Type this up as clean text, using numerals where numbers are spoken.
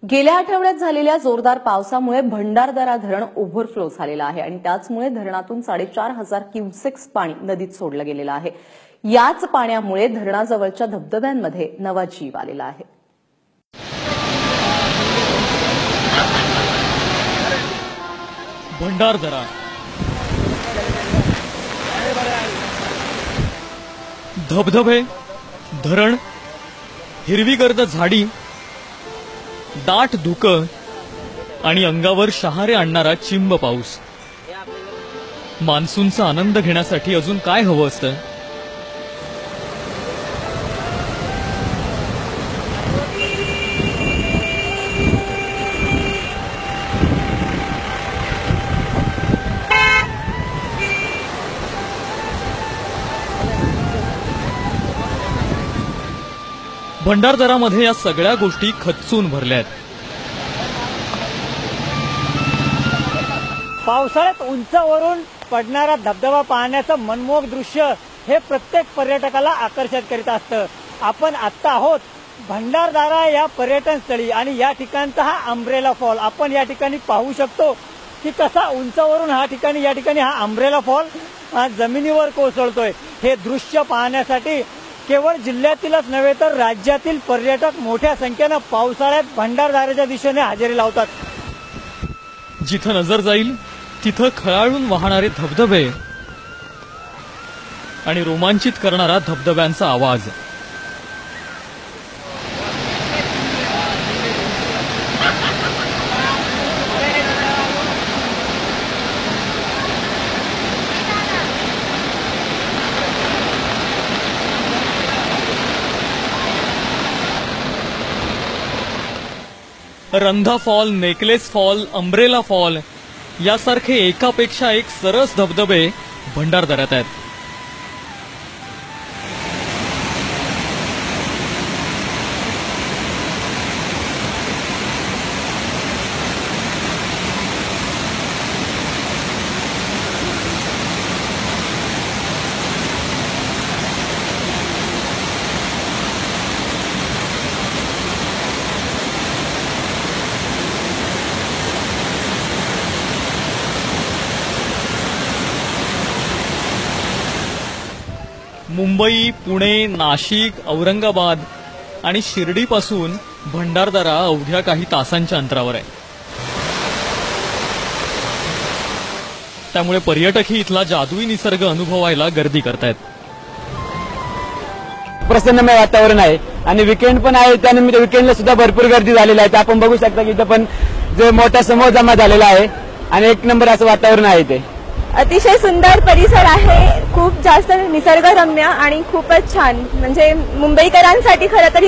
गेल्या आठवड्यात झालेल्या जोरदार पावसामुळे भंडारदरा धरण ओव्हरफ्लो झालेलं आहे आणि त्याचमुळे धरणातून 4,500 क्युसेक्स पाणी नदीत सोडलं गेलेलं आहे। याच पाण्यामुळे धरणाजवळच्या धबधब्यांमध्ये नवा जीव आलेला आहे। भंडारदरा धबधबे, धरण, हिरवीगर्द झाडी, दाट धुकं आणि अंगावर शहारे आणणारा चिंब पाऊस। मान्सूनचा आनंद घेण्यासाठी अजून काय हवं असतं? भंडारदरामध्ये या सगळ्या गोष्टी खच्चून भरल्यात। पावसाळ्यात उंचावरून पडणारा धबधबा पाहण्याचं मनमोहक दृश्य हे प्रत्येक पर्यटकाला आकर्षित करीत असतं। आपण आता आहोत भंडारदरा या पर्यटन स्थळी आणि या ठिकाणचा हा अम्ब्रेला फॉल आपण या ठिकाणी पाहू शकतो की कसा उंचावरून या ठिकाणी हा अम्ब्रेला फॉल जमिनीवर कोसळतोय। हे दृश्य पाहण्यासाठी केवळ जिल्ह्यातीलच नव्हे तर राज्यातील पर्यटक मोठ्या संख्येनं पावसाळ्यात भंडारदऱ्याच्या दिशेने हजेरी लावतात। जिथं नजर जाईल तिथं खळाळून वाहणारे धबधबे आणि रोमांचित करणारा धबधब्यांचा आवाज। Randha fall, necklace fall, umbrella fall यासारखे एकापेक्षा एक सरस धबधबे भंडारदऱ्यात आहेत। मुंबई, पुणे, नाशिक, औरंगाबाद आणि शिर्डीपासून भंडारदरा अवघ्या काही तासांच्या अंतरावर आहे। त्यामुळे पर्यटकही इथला जादुई निसर्ग अनुभवायला गर्दी करतायत। प्रसन्नमय वातावरण आहे आणि वीकेंड पण आहे, त्यानिमित्त वीकेंडला सुद्धा भरपूर गर्दी झालेली आहे। आपण बघू शकता की इथं पण जे मोठा समूह जमा झालेला आहे आणि एक नंबर असं वातावरण आहे। ते अतिशय सुंदर परिसर आहे, खूप जास्त निसर्गरम्य आणि खूपच छान। म्हणजे मुंबईकरांसाठी खरं तर